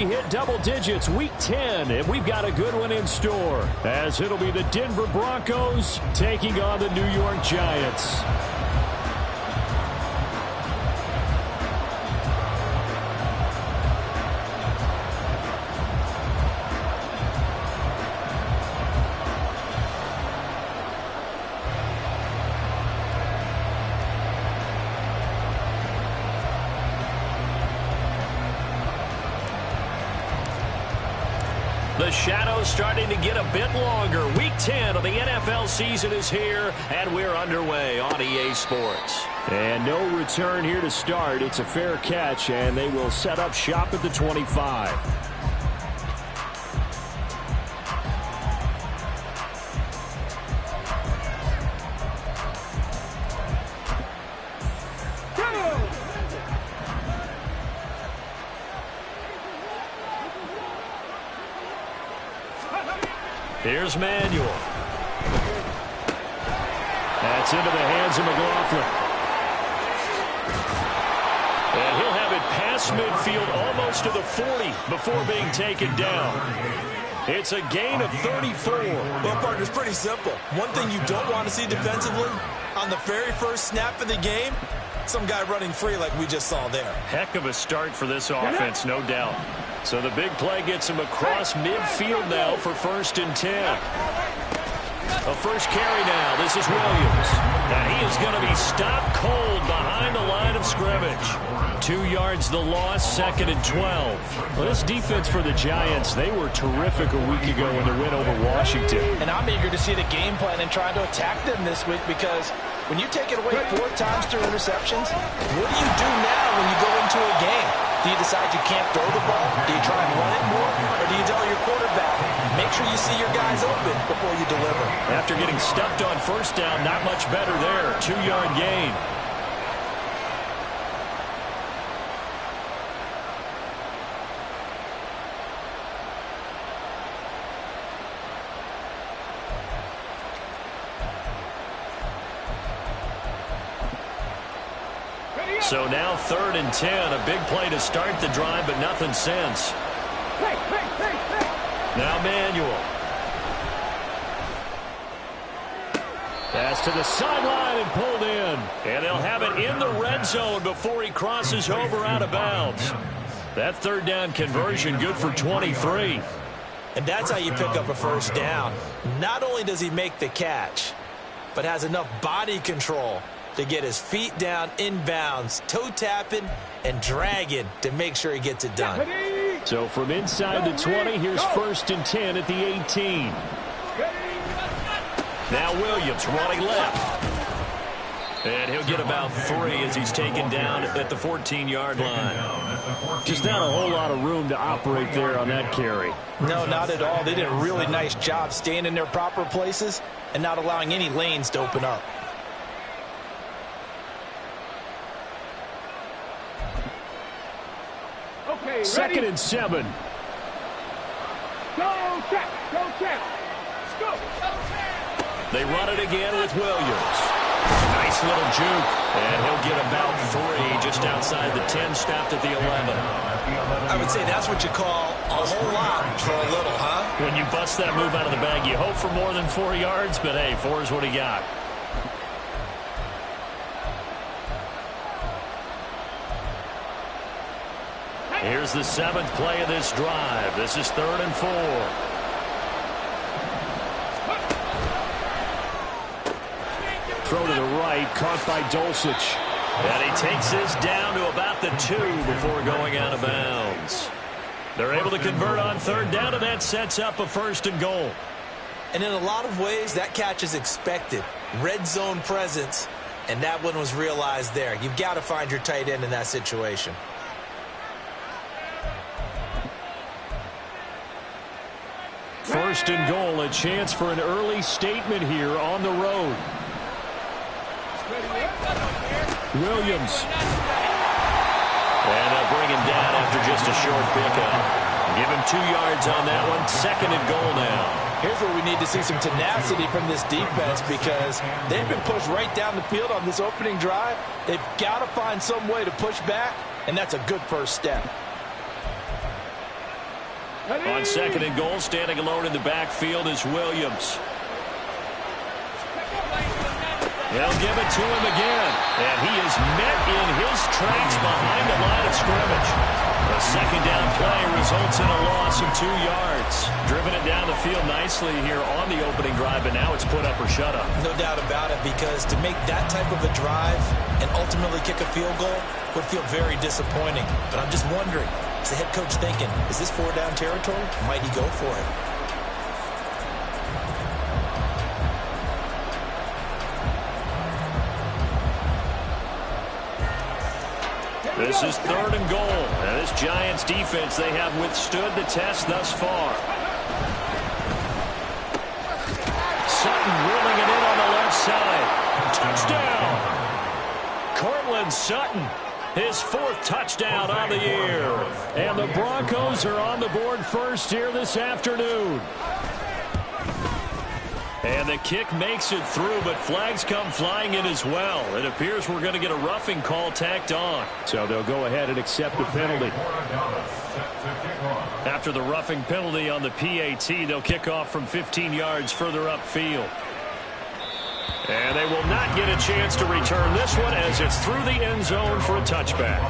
hit double digits week 10, and we've got a good one in store, as it'll be the Denver Broncos taking on the New York Giants. The shadow's starting to get a bit longer. Week 10 of the NFL season is here, and we're underway on EA Sports. And no return here to start. It's a fair catch, and they will set up shop at the 25. Here's Manuel. That's into the hands of McLaughlin. And he'll have it past midfield almost to the 40 before being taken down. It's a gain of 34. Well, partner, it's pretty simple. One thing you don't want to see defensively, on the very first snap of the game, some guy running free like we just saw there. Heck of a start for this offense, no doubt. So the big play gets him across midfield now for 1st and 10. A first carry now. This is Williams. And he is going to be stopped cold behind the line of scrimmage. 2 yards the loss, 2nd and 12. Well, this defense for the Giants, they were terrific a week ago in their win over Washington. And I'm eager to see the game plan and trying to attack them this week, because when you take it away 4 times through interceptions, what do you do now when you go into a game? Do you decide you can't throw the ball? Do you try and run it more? Or do you tell your quarterback, make sure you see your guys open before you deliver? After getting stuffed on first down, not much better there. 2-yard gain. So now 3rd and 10, a big play to start the drive, but nothing since. Now Manuel. Pass to the sideline and pulled in. And they'll have it in the red zone before he crosses over out of bounds. That 3rd down conversion good for 23. And that's how you pick up a first down. Not only does he make the catch, but has enough body control to get his feet down inbounds, toe tapping and dragging to make sure he gets it done. So from inside the 20, here's 1st and 10 at the 18. Now Williams running left. And he'll get about 3 as he's taken down at the 14-yard line. Just not a whole lot of room to operate there on that carry. No, not at all. They did a really nice job staying in their proper places and not allowing any lanes to open up. Okay, 2nd and 7. Go, check. Go, check. Go. They run it again with Williams. Nice little juke. And he'll get about 3 just outside the 10, stopped at the 11. I would say that's what you call a whole lot for a little, huh? When you bust that move out of the bag, you hope for more than 4 yards, but hey, 4 is what he got. Here's the 7th play of this drive. This is 3rd and 4. Throw to the right, caught by Dulcich. And he takes this down to about the 2 before going out of bounds. They're able to convert on 3rd down, and that sets up a 1st and goal. And in a lot of ways, that catch is expected. Red zone presence, and that one was realized there. You've got to find your tight end in that situation. First and goal, a chance for an early statement here on the road. Williams. And they'll bring him down after just a short pickup. Give him 2 yards on that one. 2nd and goal now. Here's where we need to see some tenacity from this defense, because they've been pushed right down the field on this opening drive. They've got to find some way to push back, and that's a good first step. On second and goal, standing alone in the backfield is Williams. They'll give it to him again. And he is met in his tracks behind the line of scrimmage. A second down play results in a loss of 2 yards. Driven it down the field nicely here on the opening drive, and now it's put up or shut up. No doubt about it, because to make that type of a drive and ultimately kick a field goal would feel very disappointing. But I'm just wondering, is the head coach thinking, is this 4-down territory? Might he go for it? This is third and goal. And this Giants defense, they have withstood the test thus far. Sutton wheeling it in on the left side. Touchdown! Cortland Sutton, his 4th touchdown on the year. And the Broncos are on the board first here this afternoon. And the kick makes it through, but flags come flying in as well. It appears we're going to get a roughing call tacked on. So they'll go ahead and accept the penalty. After the roughing penalty on the PAT, they'll kick off from 15 yards further upfield. And they will not get a chance to return this one as it's through the end zone for a touchback.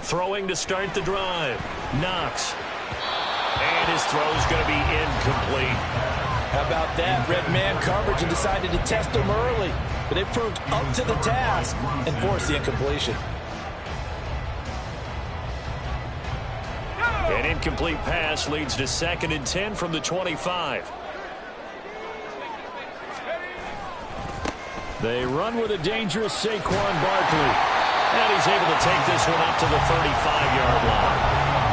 Throwing to start the drive. Knox. And his throw is going to be incomplete. How about that? Red man coverage and decided to test him early. But they proved up to the task and forced the incompletion. An incomplete pass leads to 2nd and 10 from the 25. They run with a dangerous Saquon Barkley. And he's able to take this one up to the 35-yard line.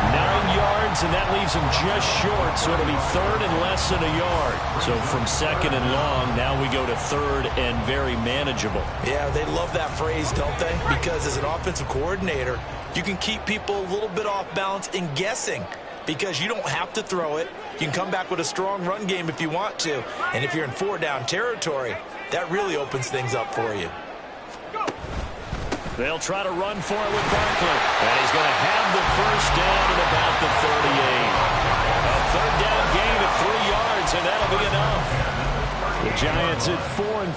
9 yards, and that leaves him just short, so it'll be 3rd and less than a yard. So from 2nd and long, now we go to 3rd and very manageable. Yeah, they love that phrase, don't they? Because as an offensive coordinator, you can keep people a little bit off balance and guessing, because you don't have to throw it. You can come back with a strong run game if you want to. And if you're in 4-down territory, that really opens things up for you. They'll try to run for it with Barkley. And he's going to have the first down at about the 38. A 3rd down gain of 3 yards, and that'll be enough. The Giants at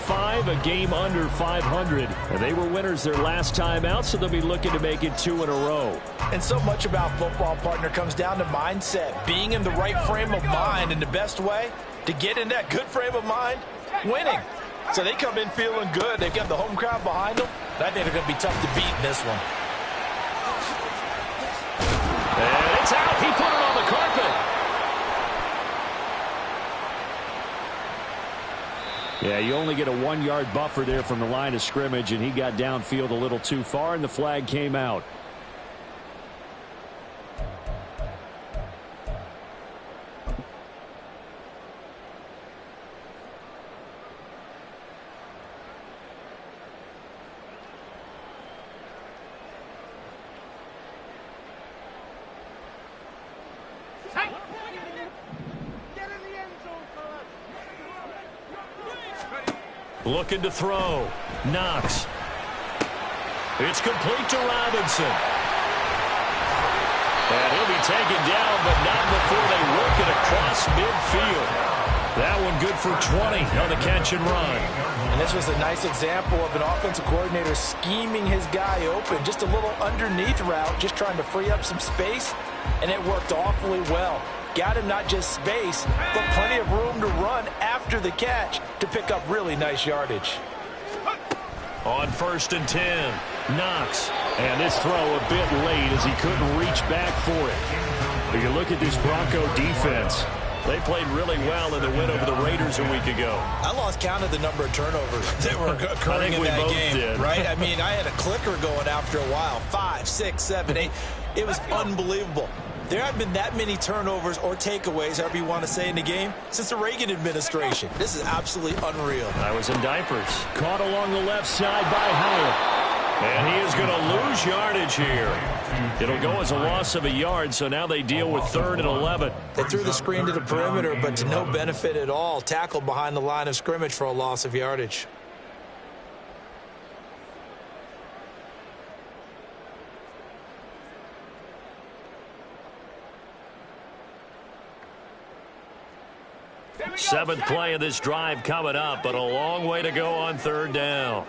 4-5, a game under 500. And they were winners their last time out, so they'll be looking to make it 2 in a row. And so much about football, partner, comes down to mindset. Being in the right frame of mind, and the best way to get in that good frame of mind, winning. So they come in feeling good. They've got the home crowd behind them. I think they're going to be tough to beat in this one. And it's out. He put it on the carpet. Yeah, you only get a 1-yard buffer there from the line of scrimmage, and he got downfield a little too far, and the flag came out. Looking to throw. Knox. It's complete to Robinson. And he'll be taken down, but not before they work it across midfield. That one good for 20 on the catch and run. And this was a nice example of an offensive coordinator scheming his guy open. Just a little underneath route, just trying to free up some space, and it worked awfully well. Got him not just space, but plenty of room to run after the catch to pick up really nice yardage. On 1st and 10, Knox. And this throw a bit late as he couldn't reach back for it. But you look at this Bronco defense. They played really well in the win over the Raiders a week ago. I lost count of the number of turnovers that were occurring in that game, did. right? I mean, I had a clicker going after a while. 5, 6, 7, 8. It was unbelievable. There haven't been that many turnovers or takeaways, however you want to say, in the game since the Reagan administration. This is absolutely unreal. I was in diapers. Caught along the left side by Howard. And he is going to lose yardage here. It'll go as a loss of a yard, so now they deal with 3rd and 11. They threw the screen to the perimeter, but to no benefit at all. Tackled behind the line of scrimmage for a loss of yardage. Seventh play of this drive coming up, but a long way to go on 3rd down.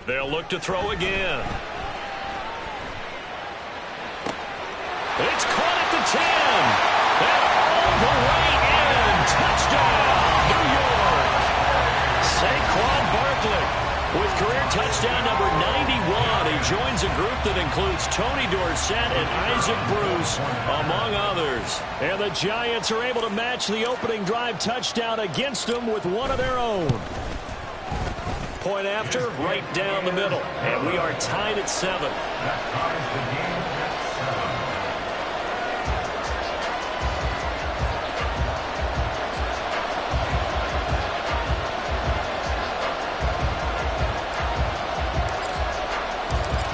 They'll look to throw again. It's caught at the 10. And all the way in. Touchdown, New York. Saquon Barkley with career touchdown number 91. He joins a group that includes Tony Dorsett and Isaac Bruce, among others. And the Giants are able to match the opening drive touchdown against them with one of their own. Point after, right down the middle. And we are tied at 7.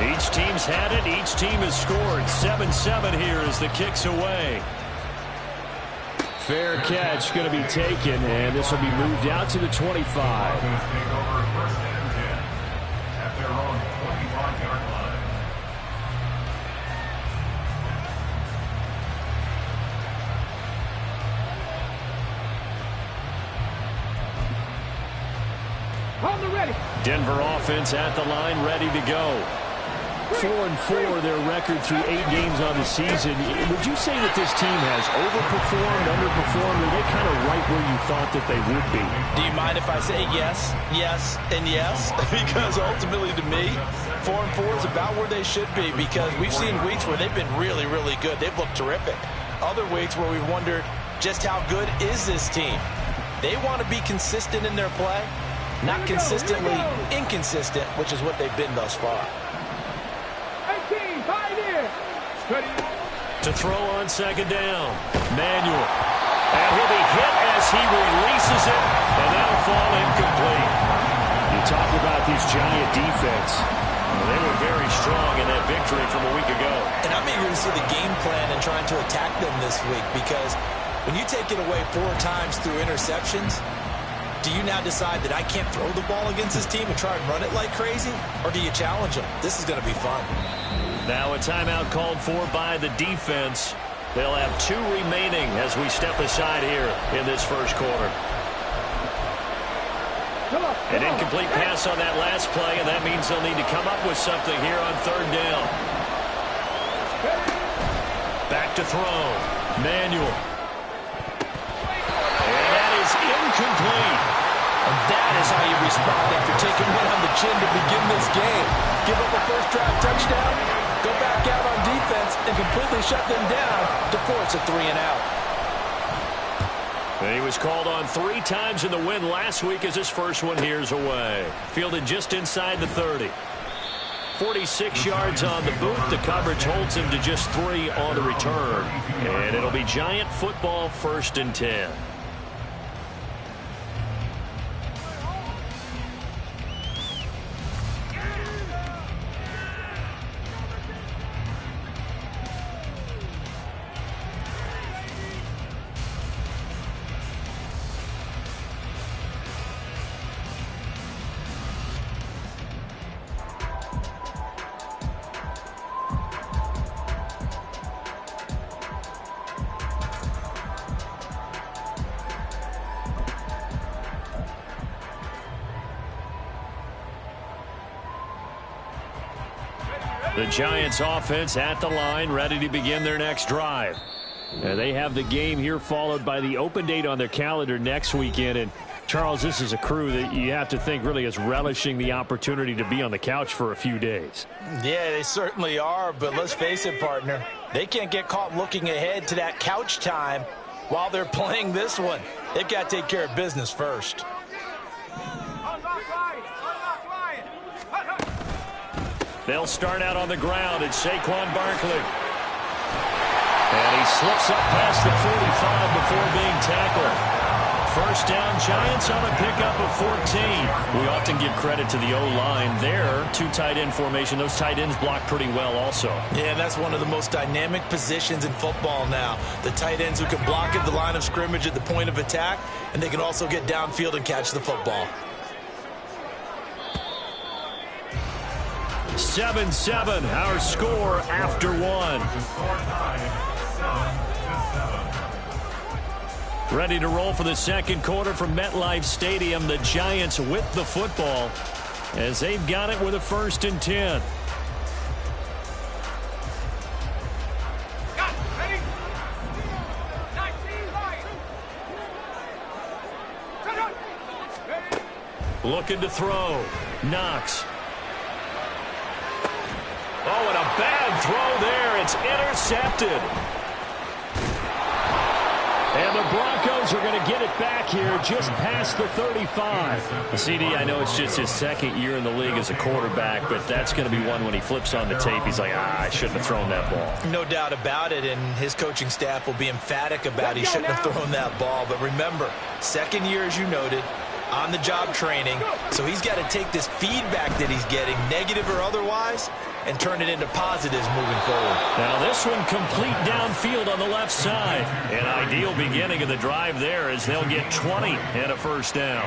Each team's had it. Each team has scored. 7-7 here as the kick's away. Fair catch going to be taken, and this will be moved out to the 25. Denver offense at the line, ready to go. 4-4 their record through 8 games on the season. Would you say that this team has overperformed, underperformed, or are they kind of right where you thought that they would be? Do you mind if I say yes, yes, and yes? Because ultimately to me, 4-4 is about where they should be, because we've seen weeks where they've been really, really good. They've looked terrific. Other weeks where we've wondered just how good is this team. They want to be consistent in their play, not consistently inconsistent, which is what they've been thus far. To throw on 2nd down. Manuel. And he'll be hit as he releases it, and that'll fall incomplete. You talk about these Giant defense. They were very strong in that victory from a week ago. And I'm eager to see the game plan and trying to attack them this week, because when you take it away 4 times through interceptions, do you now decide that I can't throw the ball against this team and try and run it like crazy? Or do you challenge them? This is going to be fun. Now a timeout called for by the defense. They'll have 2 remaining as we step aside here in this first quarter. An incomplete pass on that last play, and that means they'll need to come up with something here on 3rd down. Back to throw. Manuel. And that is incomplete. And that is how you respond after taking one on the chin to begin this game. Give up a first drive touchdown, go back out on defense, and completely shut them down to force a 3-and-out. And he was called on 3 times in the win last week as his first one here's away. Fielded just inside the 30. 46 yards on the boot. The coverage holds him to just 3 on the return. And it'll be Giant football, 1st and 10. The Giants offense at the line, ready to begin their next drive. And they have the game here followed by the open date on their calendar next weekend. And Charles, this is a crew that you have to think really is relishing the opportunity to be on the couch for a few days. Yeah, they certainly are, but let's face it, partner. They can't get caught looking ahead to that couch time while they're playing this one, they've got to take care of business first. They'll start out on the ground. It's Saquon Barkley. And he slips up past the 45 before being tackled. First down, Giants on a pickup of 14. We often give credit to the O-line there. Two tight end formation. Those tight ends block pretty well also. Yeah, that's one of the most dynamic positions in football now. The tight ends who can block at the line of scrimmage at the point of attack, and they can also get downfield and catch the football. 7-7, our score after one. Ready to roll for the second quarter from MetLife Stadium. The Giants with the football as they've got it with a 1st and 10. Looking to throw. Knox. Oh, and a bad throw there. It's intercepted. And the Broncos are going to get it back here just past the 35. CD, I know it's just his second year in the league as a quarterback, but that's going to be one when he flips on the tape. He's like, I shouldn't have thrown that ball. No doubt about it, and his coaching staff will be emphatic about he shouldn't have thrown that ball. But remember, second year, as you noted, on-the-job training, so he's got to take this feedback that he's getting, negative or otherwise, and turn it into positives moving forward. Now this one complete downfield on the left side. An ideal beginning of the drive there as they'll get 20 and a first down.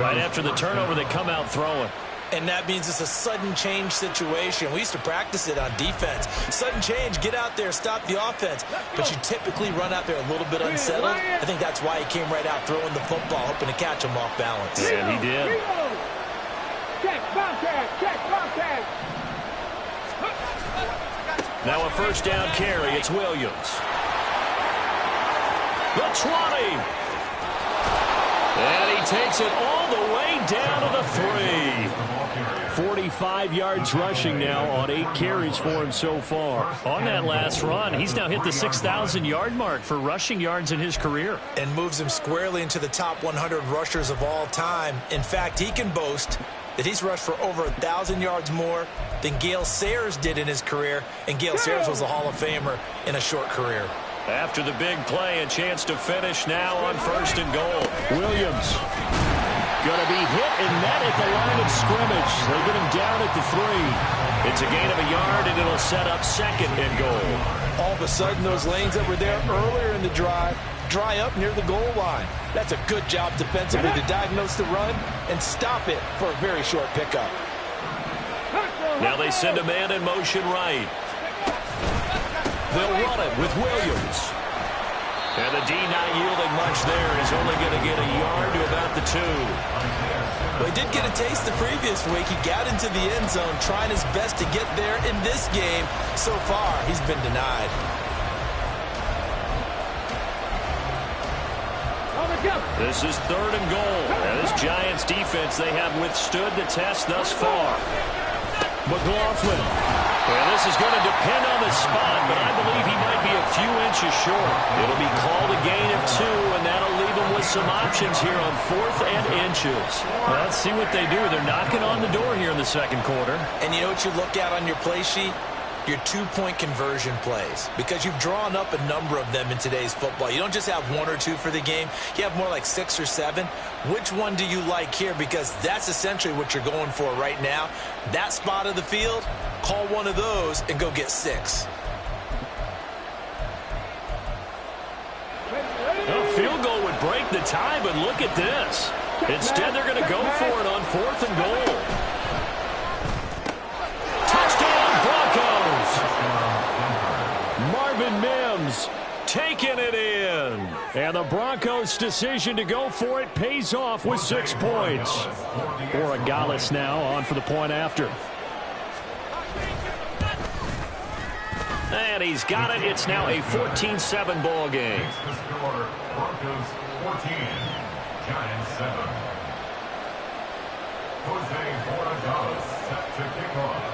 Right after the turnover, they come out throwing. And that means it's a sudden change situation. We used to practice it on defense. Sudden change, get out there, stop the offense. But you typically run out there a little bit unsettled. I think that's why he came right out throwing the football, hoping to catch him off balance. And he did. Check, Bobcat, check, Bobcat. Now a first down carry. It's Williams. The 20. And he takes it all the way down to the 3. 45 yards rushing now on 8 carries for him so far. On that last run, he's now hit the 6,000-yard mark for rushing yards in his career. And moves him squarely into the top 100 rushers of all time. In fact, he can boast that he's rushed for over 1,000 yards more than Gale Sayers did in his career. And Gale Sayers was a Hall of Famer in a short carear. After the big play, a chance to finish now on 1st and goal. Williams going to be hit and met at the line of scrimmage. They get him down at the 3. It's a gain of a yard, and it'll set up 2nd and goal. All of a sudden, those lanes that were there earlier in the drive dry up near the goal line. That's a good job defensively to diagnose the run and stop it for a very short pickup. Now they send a man in motion right. They'll run it with Williams. And the D not yielding much there. He's only going to get a yard to about the 2. Well, he did get a taste the previous week. He got into the end zone trying his best to get there in this game. So far, he's been denied. This is 3rd and goal. And this Giants defense, they have withstood the test thus far. McLaughlin. Well, this is going to depend on the spot, but I believe he might be a few inches short. It'll be called a gain of 2, and that'll leave him with some options here on 4th and inches. Well, let's see what they do. They're knocking on the door here in the second quarter. And you know what you look at on your play sheet? Your 2-point conversion plays, because you've drawn up a number of them in today's football. You don't just have 1 or 2 for the game. You have more like 6 or 7. Which one do you like here? Because that's essentially what you're going for right now. That spot of the field, call one of those and go get 6. A field goal would break the tie, but look at this. Instead, they're going to go for it on 4th and goal. Mims taking it in. And the Broncos' decision to go for it pays off with 6 points. Borregales now on for the point after. And he's got it. It's now a 14-7 ball game. Broncos 14, Giants 7. Jose Borregales set to kick off.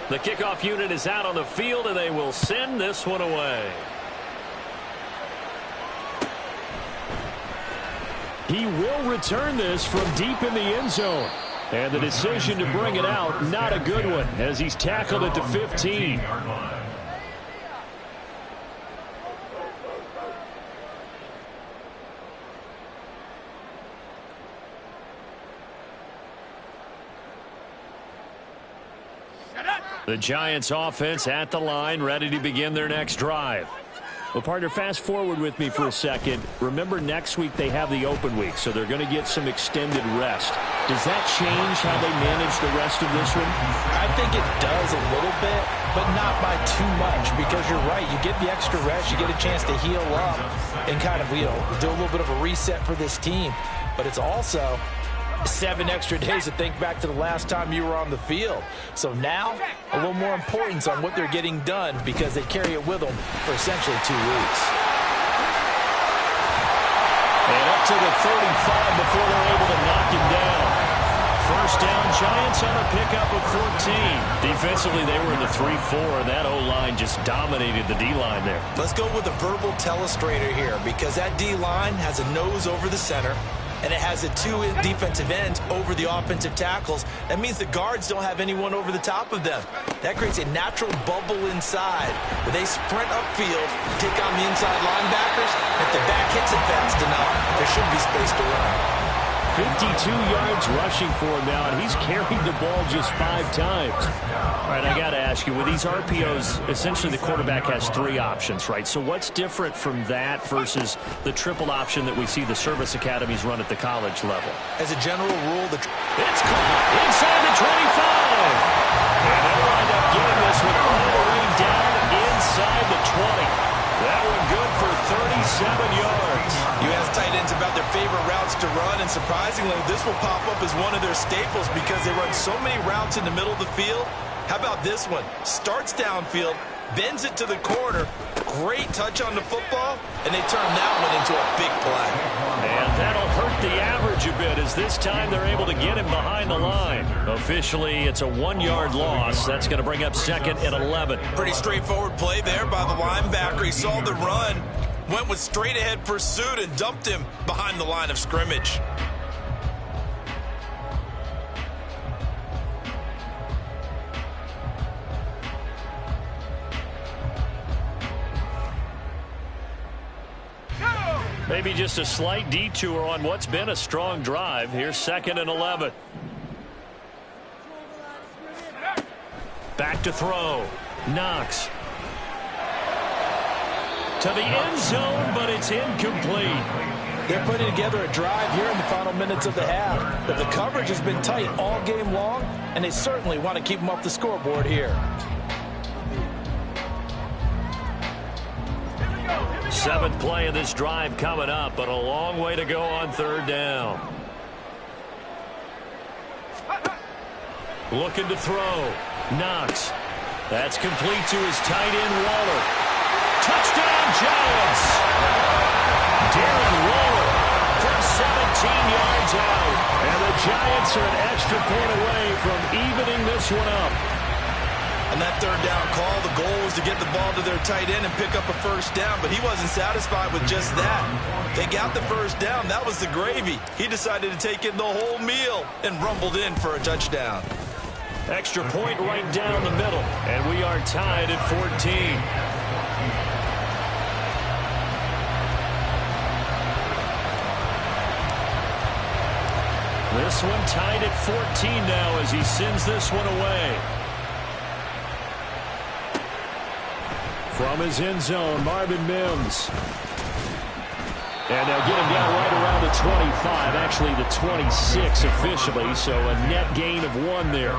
The kickoff unit is out on the field, and they will send this one away. He will return this from deep in the end zone. And the decision to bring it out, not a good one, as he's tackled at the 15. The Giants offense at the line, ready to begin their next drive. Well, partner, fast forward with me for a second. Remember, next week they have the open week, so they're going to get some extended rest. Does that change how they manage the rest of this one? I think it does a little bit, but not by too much, because you're right. You get the extra rest, you get a chance to heal up and kind of, do a little bit of a reset for this team. But it's also 7 extra days to think back to the last time you were on the field. So now, a little more importance on what they're getting done because they carry it with them for essentially 2 weeks. And up to the 35 before they're able to knock him down. First down, Giants on a pickup of 14. Defensively, they were in the 3-4. That O-line just dominated the D-line there. Let's go with a verbal telestrator here because that D-line has a nose over the center, and it has the 2 defensive ends over the offensive tackles. That means the guards don't have anyone over the top of them. That creates a natural bubble inside where they sprint upfield, take on the inside linebackers. If the back hits it fast enough, there should be space to run. 52 yards rushing for him now, and he's carried the ball just 5 times. All right, I got to ask you, with these RPOs, essentially the quarterback has 3 options, right? So what's different from that versus the triple option that we see the service academies run at the college level? As a general rule, it's caught inside the 25. And they'll wind up getting this one all the way down inside the 20. That one good for 37 yards. You ask tight ends about their favorite routes to run, and surprisingly, this will pop up as one of their staples because they run so many routes in the middle of the field. How about this one? Starts downfield, bends it to the corner, great touch on the football, and they turn that one into a big play. And that'll hurt the average a bit as this time they're able to get him behind the line. Officially, it's a 1-yard loss. That's going to bring up 2nd and 11. Pretty straightforward play there by the linebacker. He saw the run, went with straight-ahead pursuit, and dumped him behind the line of scrimmage. Maybe just a slight detour on what's been a strong drive. Here's 2nd and 11. Back to throw. Knox. To the end zone, but it's incomplete. They're putting together a drive here in the final minutes of the half. But the coverage has been tight all game long, and they certainly want to keep them off the scoreboard here. 7th play of this drive coming up, but a long way to go on 3rd down. Looking to throw. Knox. That's complete to his tight end, Waller. Touchdown, Giants! Darren Waller from 17 yards out. And the Giants are an extra point away from evening this one up. On that 3rd down call, the goal was to get the ball to their tight end and pick up a 1st down, but he wasn't satisfied with just that. They got the 1st down. That was the gravy. He decided to take in the whole meal and rumbled in for a touchdown. Extra point right down the middle, and we are tied at 14. This one tied at 14 now as he sends this one away. From his end zone, Marvin Mims. And they'll get him down right around the 25, actually the 26 officially, so a net gain of 1 there.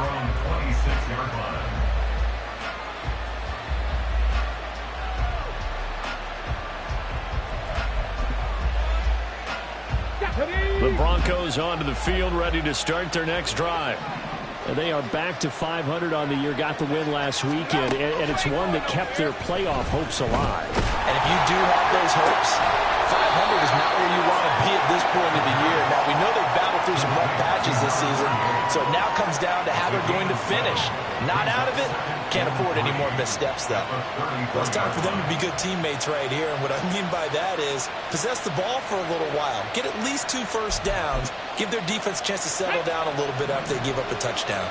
The Broncos onto the field, ready to start their next drive. And they are back to 500 on the year, got the win last weekend, and it's one that kept their playoff hopes alive. And if you do have those hopes, 500 is not where you want to be at this point of the year. Now, we know they've battled through some rough patches this season, so it now comes down to how they're going to finish. Not out of it. Can't afford any more missteps, though. Well, it's time for them to be good teammates right here, and what I mean by that is possess the ball for a little while, get at least 2 first downs, give their defense a chance to settle down a little bit after they give up a touchdown.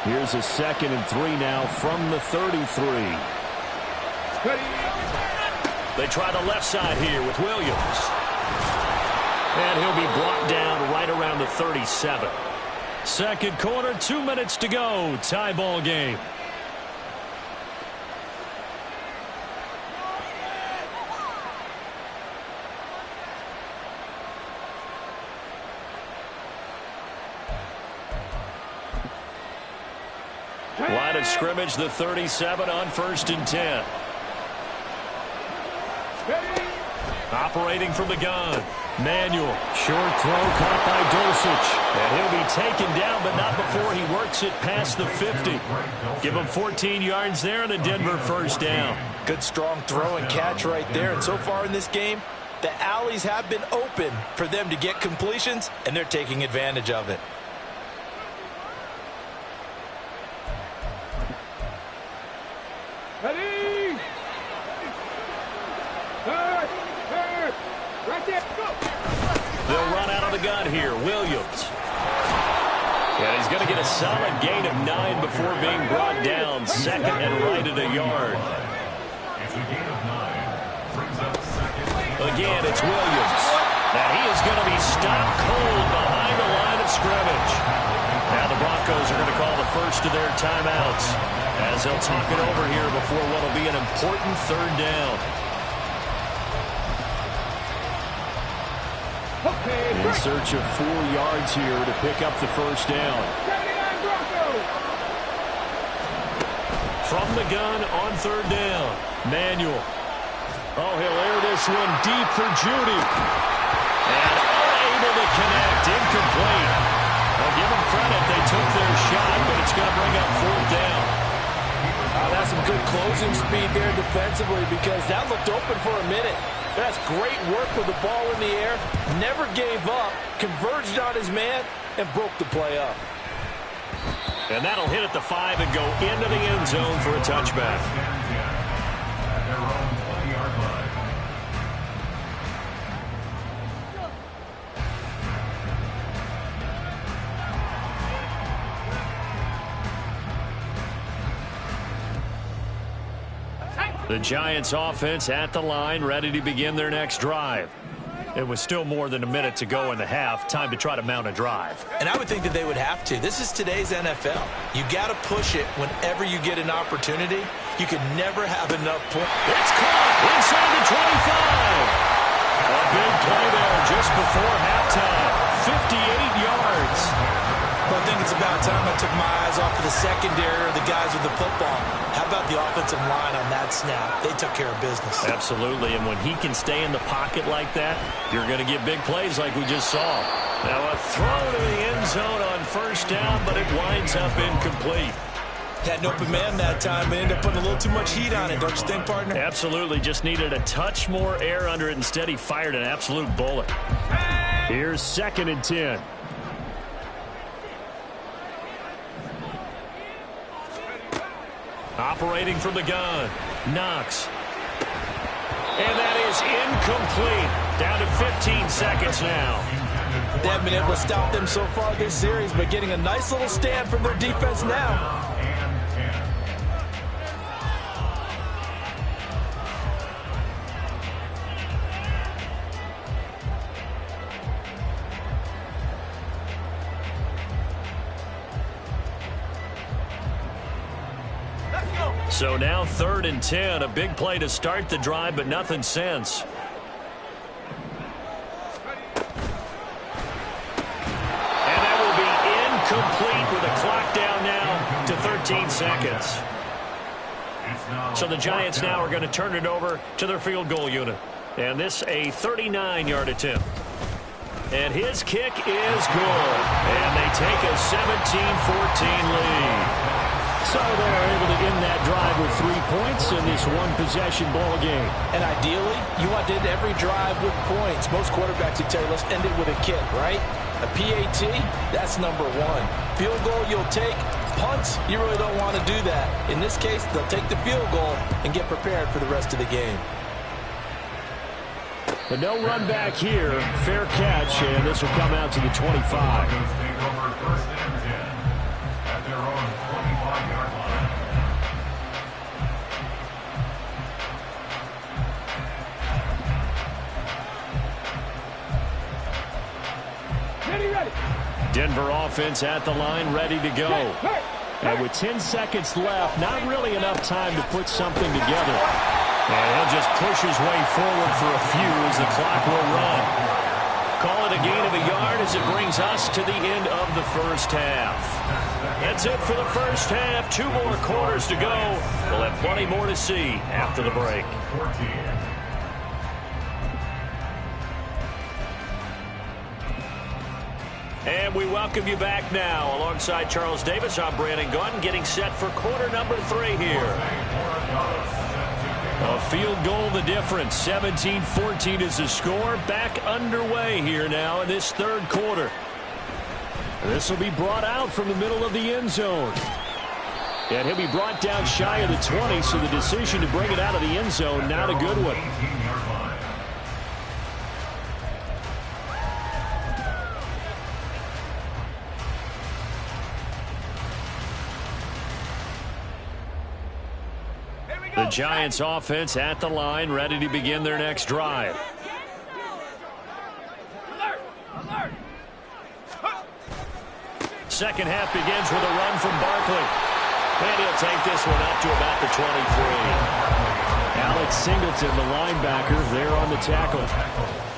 Here's a 2nd and 3 now from the 33. They try the left side here with Williams. And he'll be brought down right around the 37. Second quarter, 2 minutes to go. Tie ball game. Line of scrimmage, the 37 on 1st and 10. Operating from the gun. Manuel. Short throw caught by Dulcich. And he'll be taken down, but not before he works it past the 50. Give him 14 yards there and a Denver first down. Good strong throw and catch right there. And so far in this game, the alleys have been open for them to get completions, and they're taking advantage of it. Ready? Right there, go! They'll run out of the gun here. Williams. And he's going to get a solid gain of 9 before being brought down. 2nd and right at a yard. It's a gain of 9. Brings up 2nd. Again, it's Williams. Now he is going to be stopped cold behind the line of scrimmage. Now the Broncos are going to call the first of their timeouts as they'll talk it over here before what will be an important 3rd down. In search of 4 yards here to pick up the first down. From the gun on 3rd down. Manuel. Oh, he'll air this one deep for Judy. And unable to connect. Incomplete. I'll give them credit. They took their shot, but it's going to bring up 4th down. That's some good closing speed there defensively because that looked open for a minute. That's great work with the ball in the air. Never gave up, converged on his man, and broke the play up. And that'll hit at the 5 and go into the end zone for a touchback. At their own 20-yard line. The Giants offense at the line, ready to begin their next drive. It was still more than a minute to go in the half. Time to try to mount a drive. And I would think that they would have to. This is today's NFL. You got to push it whenever you get an opportunity. You could never have enough points. It's caught inside the 25. A big play there just before halftime. 58 yards. Well, I think it's about time I took my eyes off of the secondary or the guys with the football. How about the offensive line on that snap? They took care of business. Absolutely, and when he can stay in the pocket like that, you're going to get big plays like we just saw. Now a throw to the end zone on 1st down, but it winds up incomplete. Had an open man that time, but ended up putting a little too much heat on it, don't you think, partner? Absolutely, just needed a touch more air under it. Instead, he fired an absolute bullet. Here's 2nd and 10. Operating from the gun. Knox. And that is incomplete. Down to 15 seconds now. They haven't been able to stop them so far this series, but getting a nice little stand from their defense now. So now 3rd and 10. A big play to start the drive, but nothing since. And that will be incomplete with a clock down now to 13 seconds. So the Giants now are going to turn it over to their field goal unit. And this a 39-yard attempt. And his kick is good. And they take a 17-14 lead. So they're able to end that drive with with 3 points in this one-possession ball game. And ideally, you want to end every drive with points. Most quarterbacks would tell you, let's end it with a kick, right? A PAT, that's number one. Field goal you'll take. Punts, you really don't want to do that. In this case, they'll take the field goal and get prepared for the rest of the game. But no run back here. Fair catch, and this will come out to the 25. Broncos take over first and 10 at their own 25-yard line. Ready. Denver offense at the line, ready to go. And with 10 seconds left, not really enough time to put something together. And he'll just push his way forward for a few as the clock will run. Call it a gain of a yard as it brings us to the end of the first half. That's it for the first half. 2 more quarters to go. We'll have plenty more to see after the break. 14. And we welcome you back now. Alongside Charles Davis, I'm Brandon Gunn, getting set for quarter number 3 here. A field goal the difference. 17-14 is the score. Back underway here now in this third quarter. This will be brought out from the middle of the end zone. And he'll be brought down shy of the 20, so the decision to bring it out of the end zone, not a good one. The Giants offense at the line, ready to begin their next drive. Second half begins with a run from Barkley. And he'll take this one up to about the 23. Alex Singleton, the linebacker, there on the tackle.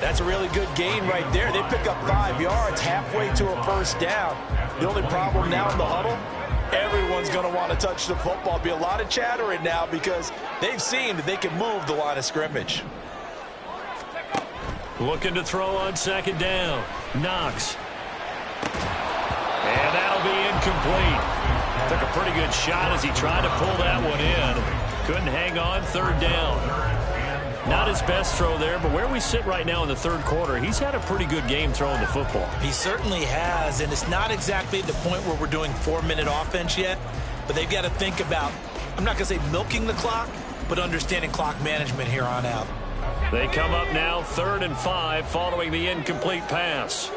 That's a really good gain right there. They pick up 5 yards halfway to a first down. The only problem now in the huddle, everyone's going to want to touch the football. Be a lot of chattering now because they've seen that they can move the line of scrimmage. Looking to throw on second down. Knox. And that'll be incomplete. Took a pretty good shot as he tried to pull that one in. Couldn't hang on. Third down. Not his best throw there, but where we sit right now in the third quarter, he's had a pretty good game throwing the football. He certainly has, and it's not exactly the point where we're doing 4-minute offense yet, but they've got to think about, I'm not going to say milking the clock, but understanding clock management here on out. They come up now 3rd and 5 following the incomplete pass.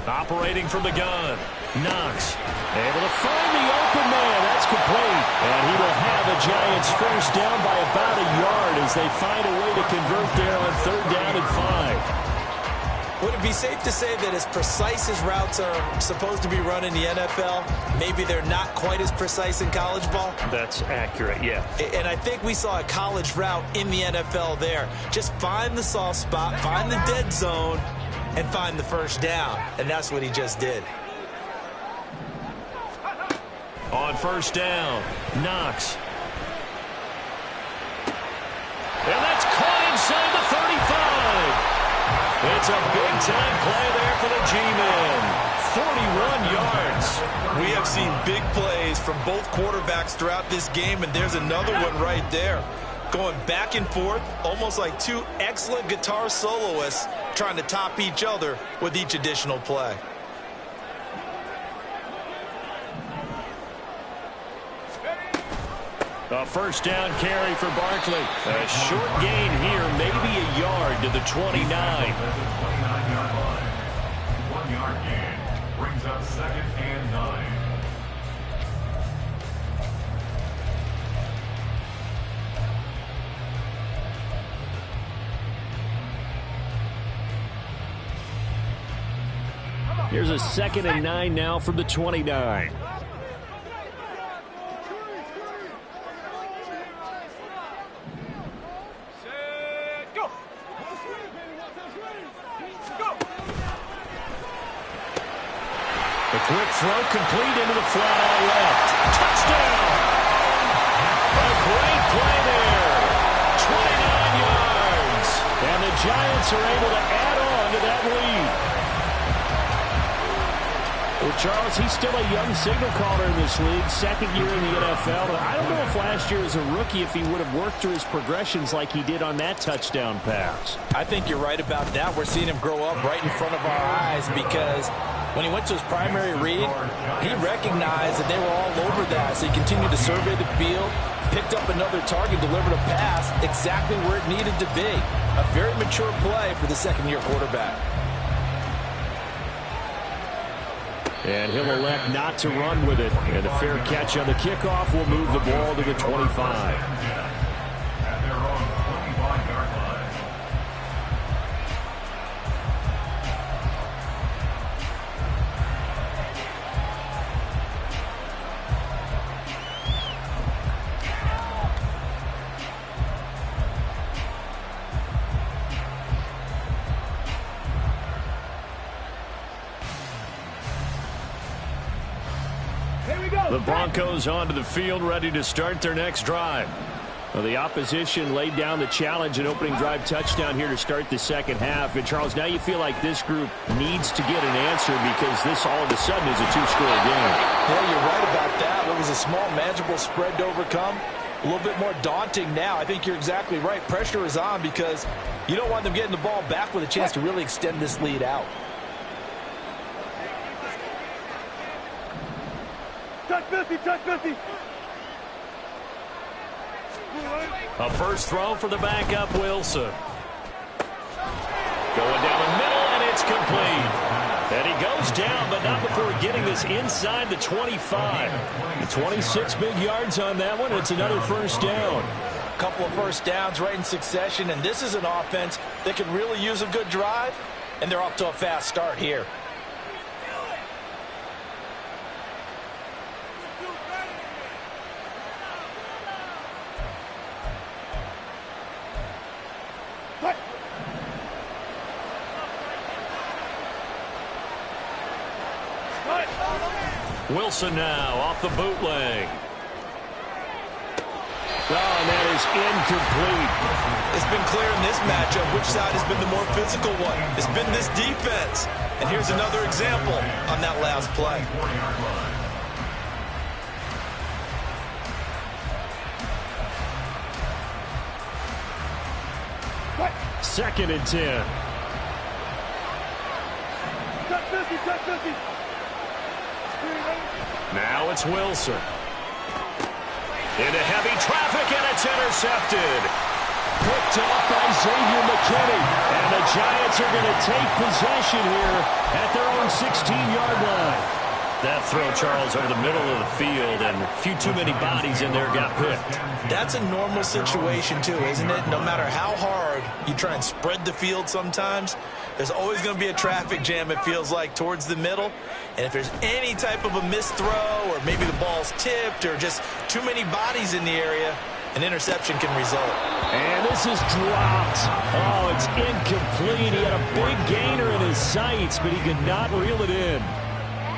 Operating from the gun. Knox able to find the open man. That's complete. And he will have the Giants first down by about a yard as they find a way to convert there on 3rd down and 5. Would it be safe to say that as precise as routes are supposed to be run in the NFL, maybe they're not quite as precise in college ball? That's accurate, yeah. And I think we saw a college route in the NFL there. Just find the soft spot, find the dead zone, and find the first down. And that's what he just did. On first down, Knox. And that's caught inside the 35. It's a big-time play there for the G-men. 41 yards. We have seen big plays from both quarterbacks throughout this game, and there's another one right there. Going back and forth, almost like 2 excellent guitar soloists trying to top each other with each additional play. A first down carry for Barkley. A short gain here, maybe a yard to the 29. 29-yard line. 1-yard gain brings up 2nd and 9. Here's a 2nd and 9 now from the 29. The quick throw complete into the flat out left. Touchdown! A great play there. 29 yards. And the Giants are able to add on to that lead. Well, Charles, he's still a young signal caller in this league, second year in the NFL. I don't know if last year as a rookie if he would have worked through his progressions like he did on that touchdown pass. I think you're right about that. We're seeing him grow up right in front of our eyes because when he went to his primary read, he recognized that they were all over that. So he continued to survey the field, picked up another target, delivered a pass exactly where it needed to be. A very mature play for the second-year quarterback. And he'll elect not to run with it. And a fair catch on the kickoff will move the ball to the 25. At their own 25-yard line. The Broncos onto the field, ready to start their next drive. Well, the opposition laid down the challenge and opening drive touchdown here to start the second half. And, Charles, now you feel like this group needs to get an answer because this all of a sudden is a two-score game. Yeah, you're right about that. It was a small, manageable spread to overcome. A little bit more daunting now. I think you're exactly right. Pressure is on because you don't want them getting the ball back with a chance to really extend this lead out. Touch 50, touch 50. A first throw for the backup, Wilson. Going down the middle, and it's complete. And he goes down, but not before getting this inside the 25. 26 big yards on that one. It's another first down. A couple of first downs right in succession, and this is an offense that could really use a good drive, and they're off to a fast start here. Wilson now off the bootleg. Oh, and that is incomplete. It's been clear in this matchup which side has been the more physical one. It's been this defense. And here's another example on that last play. Second and 10. Touch 50, touch 50. Now it's Wilson. Into heavy traffic, and it's intercepted. Picked off by Xavier McKinney. And the Giants are going to take possession here at their own 16-yard line. That throw, Charles, over the middle of the field, and a few too many bodies in there got picked. That's a normal situation, too, isn't it? No matter how hard you try and spread the field sometimes, there's always going to be a traffic jam, it feels like, towards the middle. And if there's any type of a missed throw or maybe the ball's tipped or just too many bodies in the area, an interception can result. And this is dropped. Oh, it's incomplete. He had a big gainer in his sights, but he could not reel it in.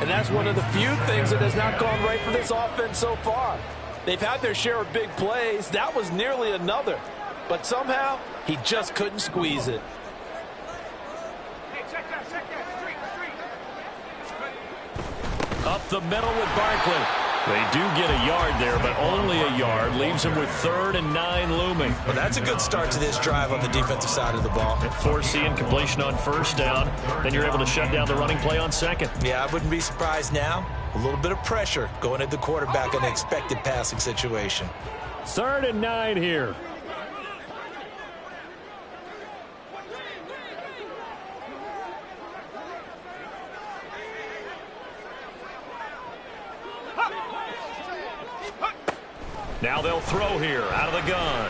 And that's one of the few things that has not gone right for this offense so far. They've had their share of big plays. That was nearly another. But somehow, he just couldn't squeeze it. Hey, check that, street. Up the middle with Barkley. They do get a yard there, but only a yard. Leaves them with 3rd and 9 looming. Well, that's a good start to this drive on the defensive side of the ball. Forcing completion on first down. Then you're able to shut down the running play on second. Yeah, I wouldn't be surprised now. A little bit of pressure going at the quarterback in an expected passing situation. 3rd and 9 here. Now they'll throw here out of the gun.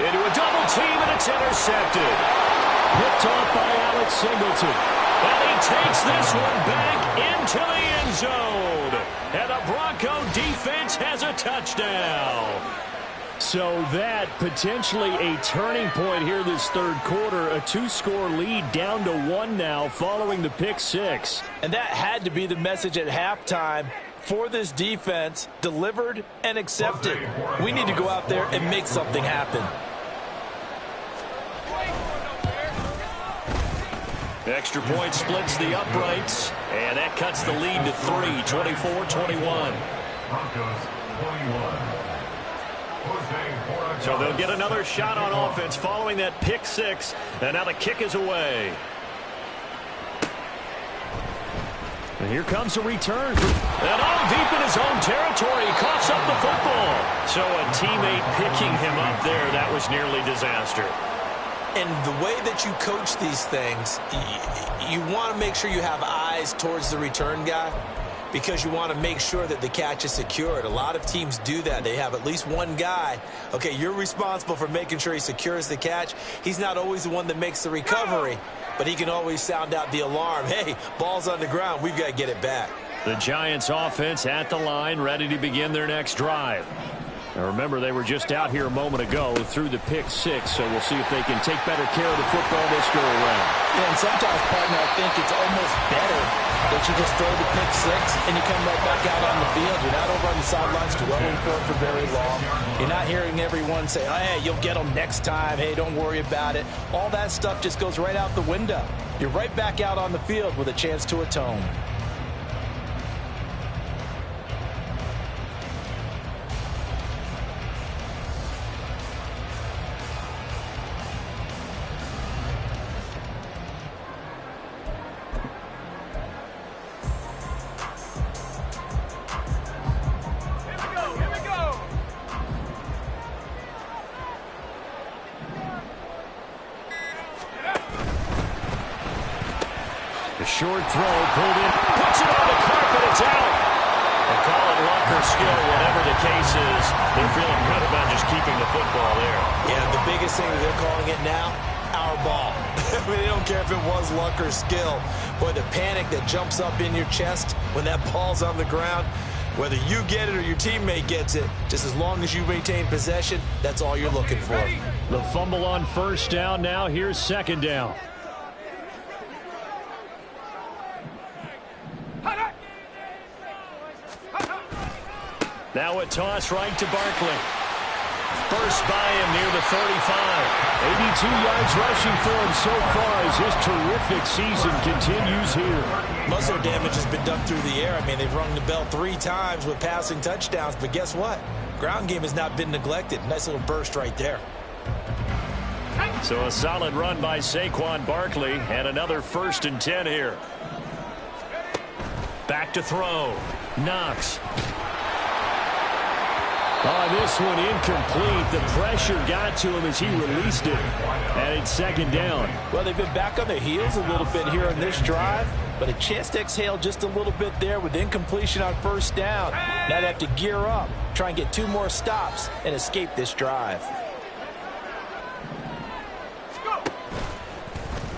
Into a double team, and it's intercepted. Picked off by Alex Singleton. And he takes this one back into the end zone. And the Bronco defense has a touchdown. So that potentially a turning point here this third quarter. A 2-score lead down to 1 now following the pick 6. And that had to be the message at halftime for this defense, delivered and accepted. We need to go out there and make something happen. Extra point splits the uprights, and that cuts the lead to 3, 24-21. Broncos 21. So they'll get another shot on offense following that pick six, and now the kick is away. And here comes a return. And all deep in his own territory. He coughs up the football. So a teammate picking him up there, that was nearly disaster. And the way that you coach these things, you want to make sure you have eyes towards the return guy because you want to make sure that the catch is secured. A lot of teams do that. They have at least one guy. Okay, you're responsible for making sure he secures the catch. He's not always the one that makes the recovery, but he can always sound out the alarm. Hey, ball's on the ground. We've got to get it back. The Giants offense at the line, ready to begin their next drive. Now remember, they were just out here a moment ago through the pick six, so we'll see if they can take better care of the football this go around. Yeah, and sometimes, partner, I think it's almost better that you just throw the pick six and you come right back out on the field. You're not over on the sidelines dwelling for it for very long. You're not hearing everyone say, oh, hey, you'll get them next time. Hey, don't worry about it. All that stuff just goes right out the window. You're right back out on the field with a chance to atone. Short throw, pulled in, puts it on the carpet, it's out. They call it luck or skill, whatever the case is. They're feeling good about just keeping the football there. Yeah, the biggest thing that they're calling it now, our ball. I mean, they don't care if it was luck or skill. Boy, the panic that jumps up in your chest when that ball's on the ground, whether you get it or your teammate gets it, just as long as you maintain possession, that's all you're looking for. The fumble on first down now. Here's second down. Now a toss right to Barkley. First by him near the 35. 82 yards rushing for him so far as his terrific season continues here. Most of their damage has been done through the air. I mean, they've rung the bell 3 times with passing touchdowns, but guess what? Ground game has not been neglected. Nice little burst right there. So a solid run by Saquon Barkley and another 1st and 10 here. Back to throw. Knox. Oh, this one incomplete. The pressure got to him as he released it. And it's second down. Well, they've been back on their heels a little bit here on this drive, but a chance to exhale just a little bit there with incompletion on first down. Now they have to gear up, try and get 2 more stops and escape this drive.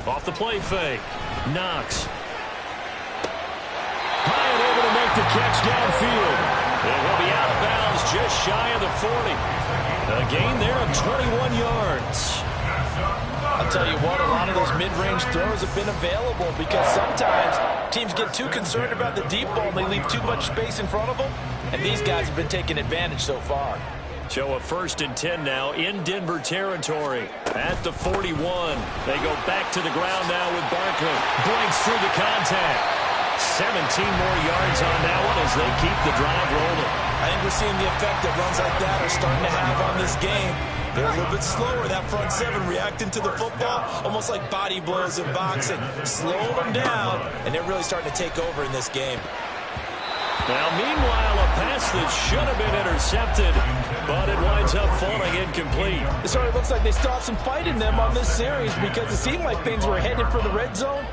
Off the play fake. Knox. High and able to make the catch downfield. And he'll be out of bounds just shy of the 40. A gain there of 21 yards. I'll tell you what, a lot of those mid-range throws have been available because sometimes teams get too concerned about the deep ball and they leave too much space in front of them. And these guys have been taking advantage so far. So a 1st and 10 now in Denver territory at the 41. They go back to the ground now with Barkley. Breaks through the contact. 17 more yards on that one as they keep the drive rolling. I think we're seeing the effect that runs like that are starting to have on this game. They're a little bit slower, that front 7, reacting to the football, almost like body blows in boxing. Slow them down, and they're really starting to take over in this game. Now, meanwhile, a pass that should have been intercepted, but it winds up falling incomplete. It sort of looks like they still have some fight in them on this series because it seemed like things were headed for the red zone.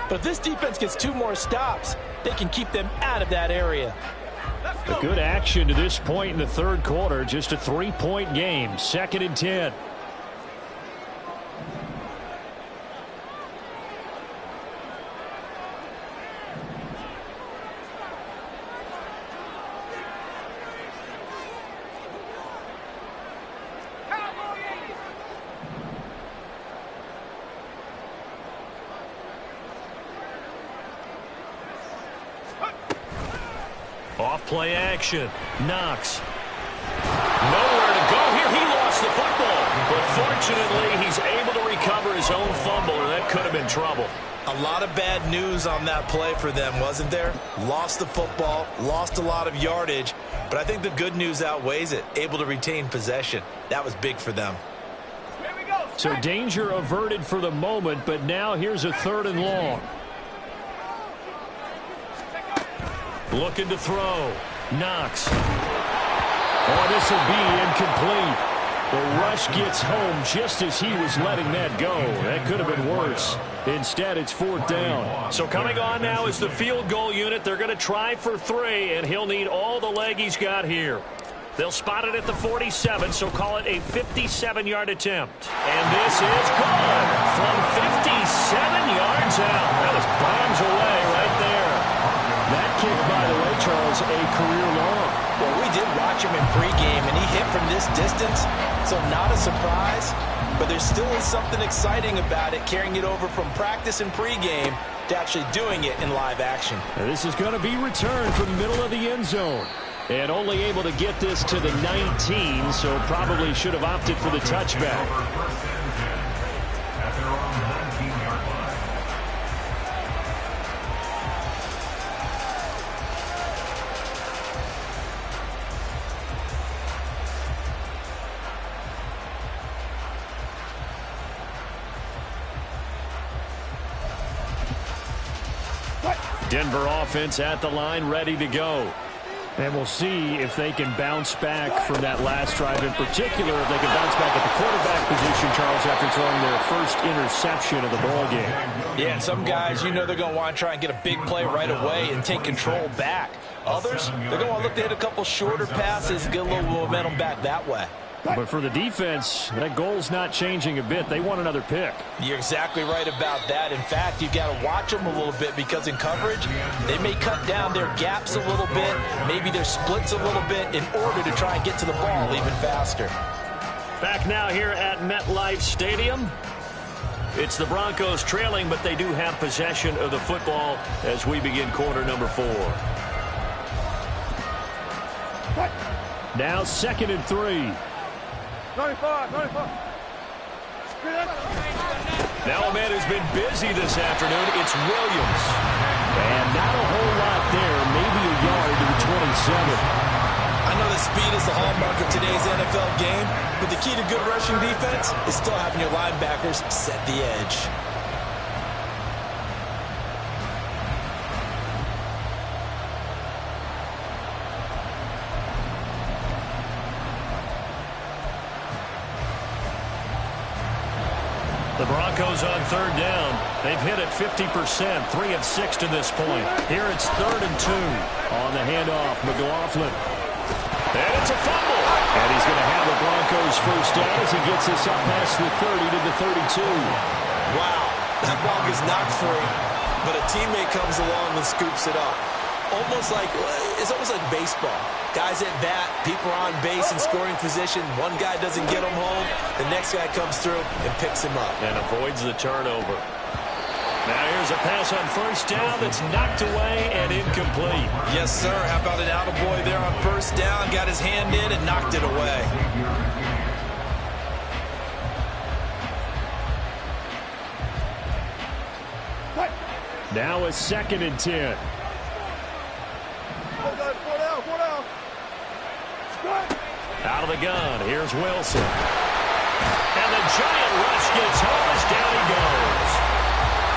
But if this defense gets 2 more stops, they can keep them out of that area. A good action to this point in the 3rd quarter. Just a 3-point game. 2nd and 10. Off-play action. Knox. Nowhere to go here. He lost the football. But fortunately, he's able to recover his own fumble, or that could have been trouble. A lot of bad news on that play for them, wasn't there? Lost the football, lost a lot of yardage, but I think the good news outweighs it. Able to retain possession. That was big for them. So danger averted for the moment, but now here's a 3rd and long. Looking to throw. Knox. Oh, this will be incomplete. The rush gets home just as he was letting that go. That could have been worse. Instead, it's 4th down. So coming on now is the field goal unit. They're going to try for 3, and he'll need all the leg he's got here. They'll spot it at the 47, so call it a 57-yard attempt. And this is good from 57 yards out. That was bombs away right there. That kick, by the way, Charles, a career long. Well, we did watch him in pregame, and he hit from this distance, so not a surprise. But there still is something exciting about it, carrying it over from practice and pregame to actually doing it in live action. And this is going to be returned from the middle of the end zone. And only able to get this to the 19, so probably should have opted for the touchback. At their own 19-yard line. Denver offense at the line, ready to go. And we'll see if they can bounce back from that last drive, in particular if they can bounce back at the quarterback position, Charles, after throwing their first interception of the ball game. Yeah, and some guys, you know they're going to want to try and get a big play right away and take control back. Others, they're going to want to look to hit a couple shorter passes, get a little momentum back that way. But for the defense, that goal's not changing a bit. They want another pick. You're exactly right about that. In fact, you've got to watch them a little bit because in coverage, they may cut down their gaps a little bit, maybe their splits a little bit in order to try and get to the ball even faster. Back now here at MetLife Stadium. It's the Broncos trailing, but they do have possession of the football as we begin quarter number 4. Now 2nd and 3. 95. Now a man who's been busy this afternoon, it's Williams. And not a whole lot there, maybe a yard to the 27. I know that speed is the hallmark of today's NFL game, but the key to good rushing defense is still having your linebackers set the edge. The Broncos on 3rd down. They've hit it 50%, 3 of 6 to this point. Here it's 3rd and 2 on the handoff. McLaughlin. And it's a fumble. And he's going to have the Broncos first down as he gets this up past the 30 to the 32. Wow, that ball gets knocked free, but a teammate comes along and scoops it up. It's almost like baseball. Guys at bat, people are on base in scoring position. One guy doesn't get him home. The next guy comes through and picks him up. And avoids the turnover. Now here's a pass on 1st down that's knocked away and incomplete. Yes, sir. How about an attaboy there on 1st down? Got his hand in and knocked it away. Now a 2nd and 10. Out of the gun, here's Wilson. And the giant rush gets home as down he goes.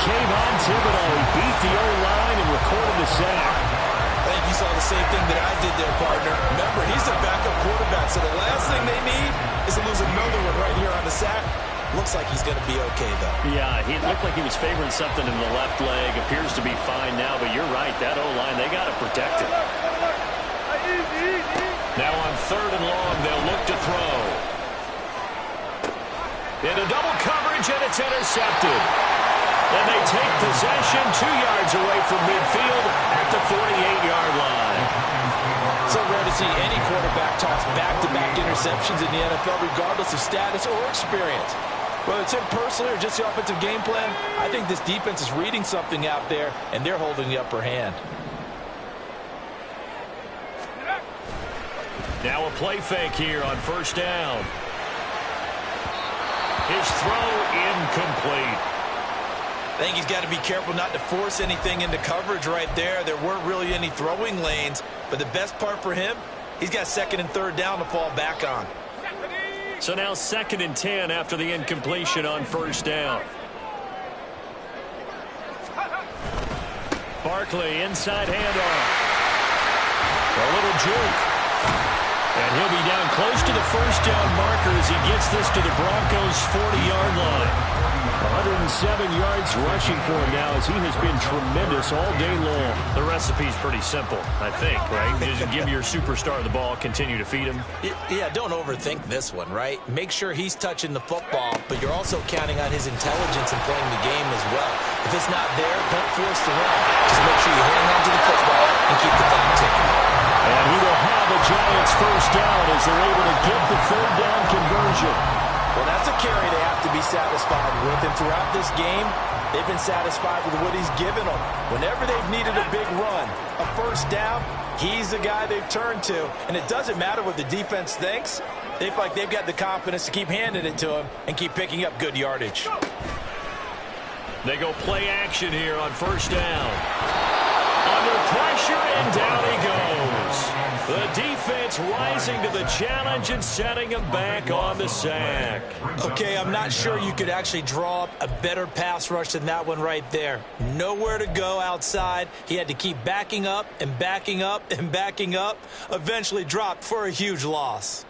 Kayvon Thibodeau, he beat the O-line and recorded the sack. I think you saw the same thing that I did there, partner. Remember, he's the backup quarterback, so the last thing they need is to lose another one right here on the sack. Looks like he's going to be okay, though. Yeah, he looked like he was favoring something in the left leg. Appears to be fine now, but you're right. That O-line, they got to protect it. Now on 3rd and long, they'll look to throw. Into double coverage, and it's intercepted. And they take possession 2 yards away from midfield at the 48-yard line. So rare to see any quarterback toss back-to-back interceptions in the NFL, regardless of status or experience. Whether it's him personally or just the offensive game plan, I think this defense is reading something out there, and they're holding the upper hand. Now a play fake here on 1st down. His throw incomplete. I think he's got to be careful not to force anything into coverage right there. There weren't really any throwing lanes, but the best part for him, he's got second and third down to fall back on. So now 2nd and 10 after the incompletion on first down. Barkley, inside handoff. A little juke. And he'll be down close to the first down marker as he gets this to the Broncos' 40-yard line. 107 yards rushing for him now as he has been tremendous all day long. The recipe's pretty simple, I think, right? Just give your superstar the ball, continue to feed him. Yeah, don't overthink this one, right? Make sure he's touching the football, but you're also counting on his intelligence in playing the game as well. If it's not there, don't force the run. Just make sure you hang on to the football and keep the clock ticking. And he will have the Giants first down as they're able to get the third down conversion. Well, that's a carry they have to be satisfied with. And throughout this game, they've been satisfied with what he's given them. Whenever they've needed a big run, a first down, he's the guy they've turned to. And it doesn't matter what the defense thinks. They feel like they've got the confidence to keep handing it to him and keep picking up good yardage. They go play action here on first down. Under pressure, and down he goes. The defense rising to the challenge and setting him back on the sack. Okay, I'm not sure you could actually draw up a better pass rush than that one right there. Nowhere to go outside. He had to keep backing up and backing up and backing up. Eventually dropped for a huge loss.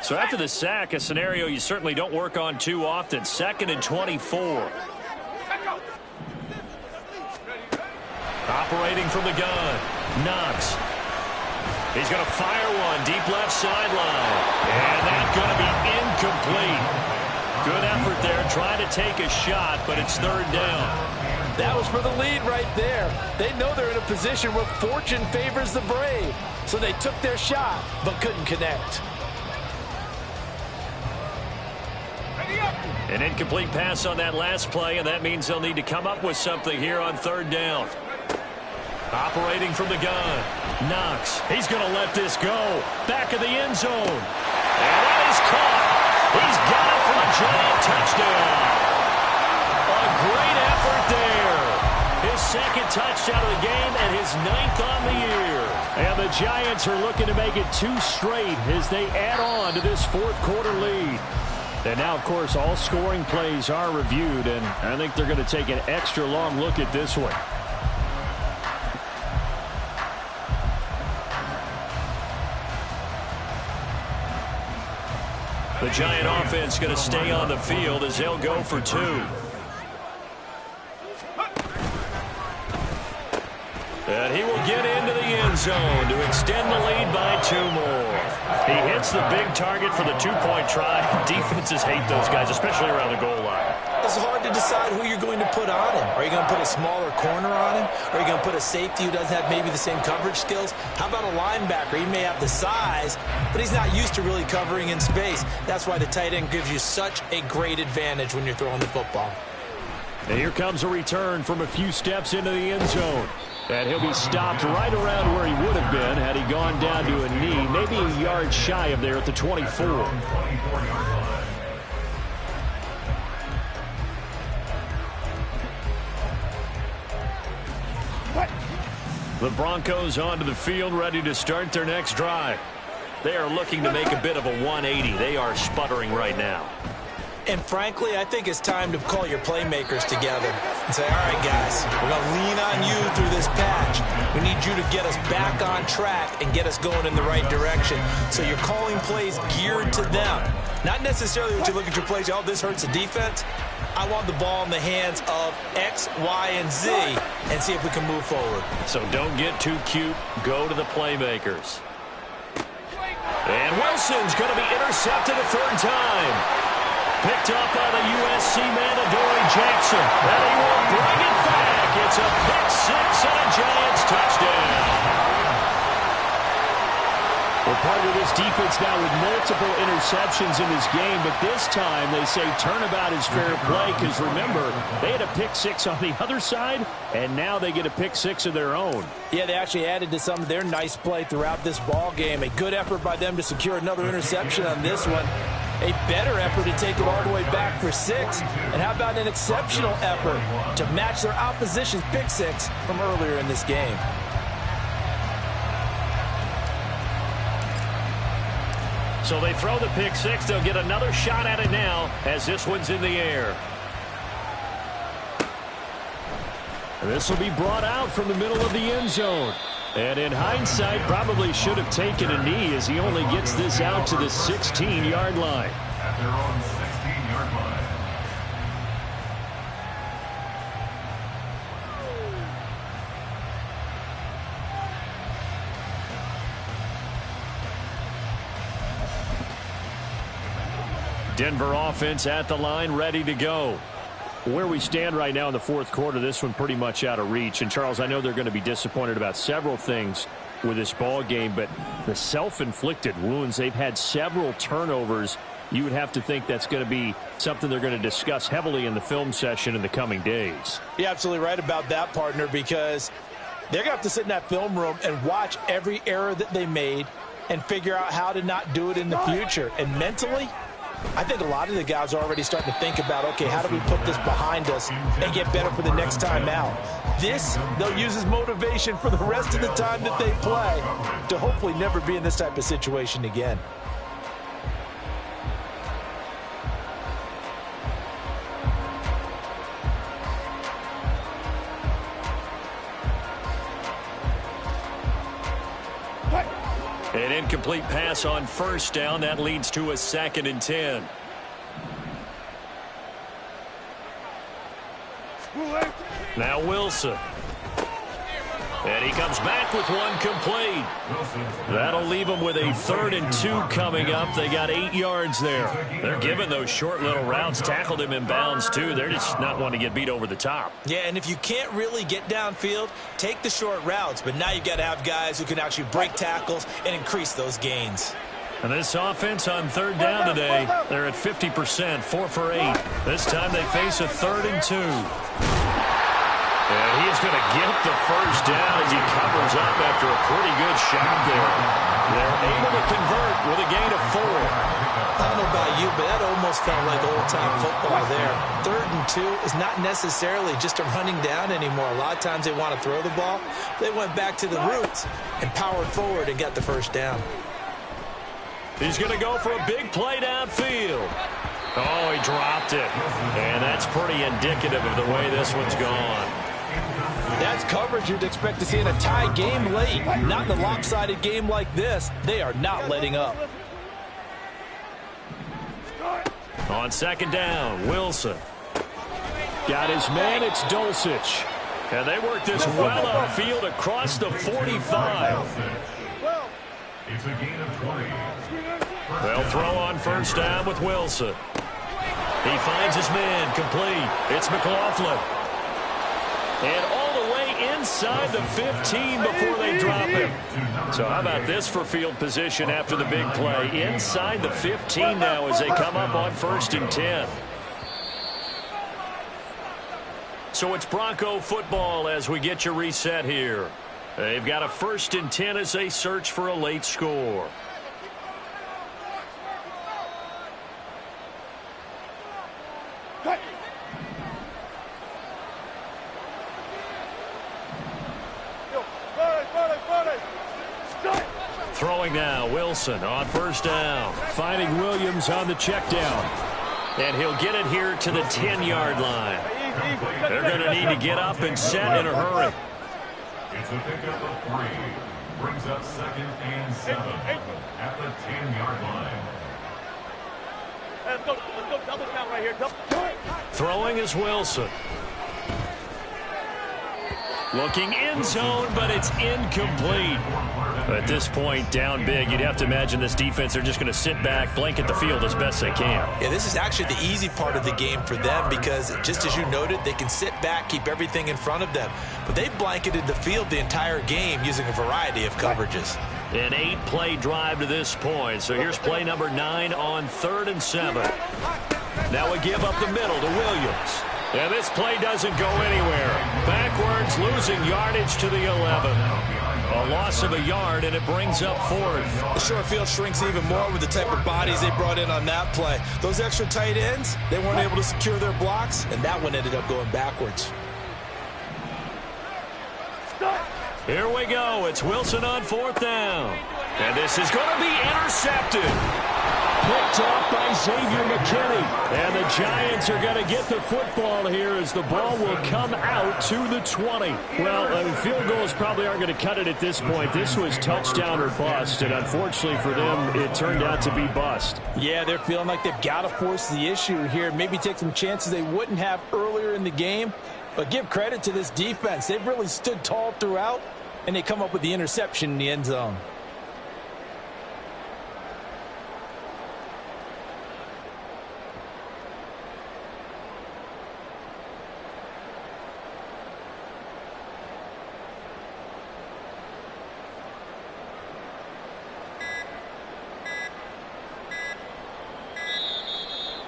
So after the sack, a scenario you certainly don't work on too often. 2nd and 24. Operating from the gun. Knox. He's going to fire one deep left sideline. And that's going to be incomplete. Good effort there trying to take a shot, but it's third down. That was for the lead right there. They know they're in a position where fortune favors the brave. So they took their shot, but couldn't connect. An incomplete pass on that last play, and that means they'll need to come up with something here on third down. Operating from the gun. Knox. He's going to let this go. Back of the end zone. And that is caught. He's got it for a giant touchdown. A great effort there. His second touchdown of the game and his 9th on the year. And the Giants are looking to make it 2 straight as they add on to this fourth quarter lead. And now, of course, all scoring plays are reviewed, and I think they're going to take an extra long look at this one. The Giant offense going to stay on the field as they'll go for 2. And he will get into the end zone to extend the lead by 2 more. He hits the big target for the 2-point try. Defenses hate those guys, especially around the goal line. It's hard to decide who you're going to put on him. Are you going to put a smaller corner on him? Or are you going to put a safety who doesn't have maybe the same coverage skills? How about a linebacker? He may have the size, but he's not used to really covering in space. That's why the tight end gives you such a great advantage when you're throwing the football. And here comes a return from a few steps into the end zone. And he'll be stopped right around where he would have been had he gone down to a knee, maybe a yard shy of there at the 24. The Broncos onto the field, ready to start their next drive. They are looking to make a bit of a 180. They are sputtering right now. And frankly, I think it's time to call your playmakers together and say, all right, guys, we're going to lean on you through this patch. We need you to get us back on track and get us going in the right direction. So you're calling plays geared to them. Not necessarily that you look at your plays, oh, this hurts the defense. I want the ball in the hands of X, Y, and Z and see if we can move forward. So don't get too cute. Go to the playmakers. And Wilson's going to be intercepted a third time. Picked up by the USC man, Adoree Jackson. And he will bring it back. It's a pick-6 and a Giants touchdown. Well, part of this defense now with multiple interceptions in this game, but this time they say turnabout is fair play because, remember, they had a pick-6 on the other side, and now they get a pick-6 of their own. Yeah, they actually added to some of their nice play throughout this ball game. A good effort by them to secure another interception on this one. A better effort to take it all the way back for 6. And how about an exceptional effort to match their opposition's pick 6 from earlier in this game? So they throw the pick 6. They'll get another shot at it now as this one's in the air. This will be brought out from the middle of the end zone. And in hindsight, probably should have taken a knee as he only gets this out to the 16-yard line. At their own 16-yard line. Denver offense at the line, ready to go. Where we stand right now in the fourth quarter, this one pretty much out of reach. And, Charles, I know they're going to be disappointed about several things with this ball game, but the self-inflicted wounds, they've had several turnovers. You would have to think that's going to be something they're going to discuss heavily in the film session in the coming days. You're absolutely right about that, partner, because they're going to have to sit in that film room and watch every error that they made and figure out how to not do it in the future. And mentally, I think a lot of the guys are already starting to think about, okay, how do we put this behind us and get better for the next time out? This, they'll use as motivation for the rest of the time that they play to hopefully never be in this type of situation again. An incomplete pass on first down. That leads to a 2nd and 10. Now Wilson. And he comes back with one complete. That'll leave him with a 3rd and 2 coming up. They got 8 yards there. They're giving those short little routes. Tackled him in bounds, too. They're just not wanting to get beat over the top. Yeah, and if you can't really get downfield, take the short routes. But now you've got to have guys who can actually break tackles and increase those gains. And this offense on 3rd down today, they're at 50%, 4 for 8. This time they face a 3rd and 2. And he's going to get the first down as he covers up after a pretty good shot there. They're able to convert with a gain of 4. I don't know about you, but that almost felt like old-time football there. 3rd and 2 is not necessarily just a running down anymore. A lot of times they want to throw the ball. They went back to the roots and powered forward and got the first down. He's going to go for a big play downfield. Oh, he dropped it. And that's pretty indicative of the way this one's gone. That's coverage you'd expect to see in a tie game late. Not in a lopsided game like this. They are not letting up. On 2nd down, Wilson. Got his man, it's Dulcich. And they work this well upfield across the 45. It's a gain of 20. They'll throw on first down with Wilson. He finds his man, complete. It's McLaughlin. And all the way inside the 15 before they drop him. So how about this for field position after the big play? Inside the 15 now as they come up on 1st and 10. So it's Bronco football as we get you reset here. They've got a 1st and 10 as they search for a late score. Throwing now, Wilson on first down. Finding Williams on the check down. And he'll get it here to the 10-yard line. They're going to need to get up and set in a hurry. It's a pickup of 3. Brings up 2nd and 7 at the 10-yard line. Let's go double count right here. Throwing is Wilson. Looking end zone, but it's incomplete. At this point, down big, you'd have to imagine this defense, they're just going to sit back, blanket the field as best they can. Yeah, this is actually the easy part of the game for them because, just as you noted, they can sit back, keep everything in front of them. But they've blanketed the field the entire game using a variety of coverages. An 8-play drive to this point. So here's play number 9 on 3rd and 7. Now a give up the middle to Williams. And this play doesn't go anywhere. Backwards, losing yardage to the 11. A loss of a yard, and it brings up fourth. The short field shrinks even more with the type of bodies they brought in on that play. Those extra tight ends, they weren't able to secure their blocks, and that one ended up going backwards. Here we go. It's Wilson on fourth down. And this is going to be intercepted. Picked off by Xavier McKinney. And the Giants are going to get the football here as the ball will come out to the 20. Well, field goals probably aren't going to cut it at this point. This was touchdown or bust, and unfortunately for them, it turned out to be bust. Yeah, they're feeling like they've got to force the issue here. Maybe take some chances they wouldn't have earlier in the game. But give credit to this defense. They've really stood tall throughout, and they come up with the interception in the end zone.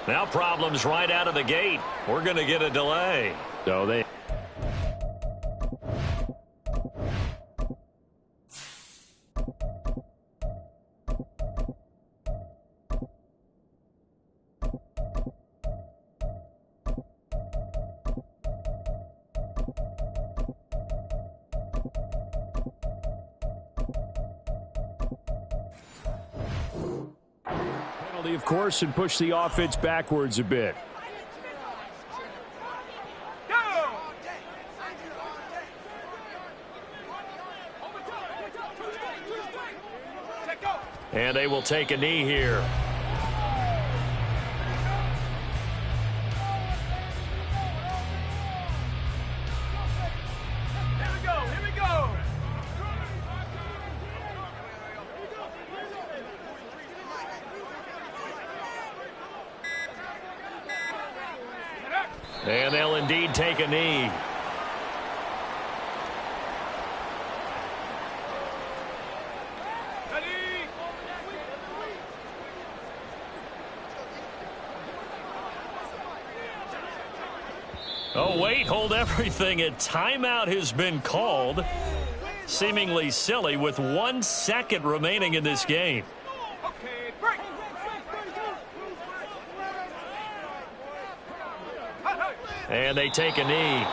Now problems right out of the gate. We're going to get a delay. So they... of course, and push the offense backwards a bit. And they will take a knee here. And they'll indeed take a knee. Oh, wait, hold everything. A timeout has been called. Seemingly silly with 1 second remaining in this game. And they take a knee.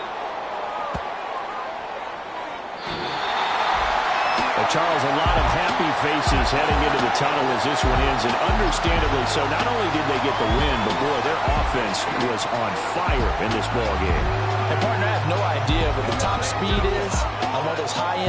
Charles, a lot of happy faces heading into the tunnel as this one ends, and understandably so. Not only did they get the win, but, boy, their offense was on fire in this ball game. And, partner, I have no idea what the top speed is on one of those high-end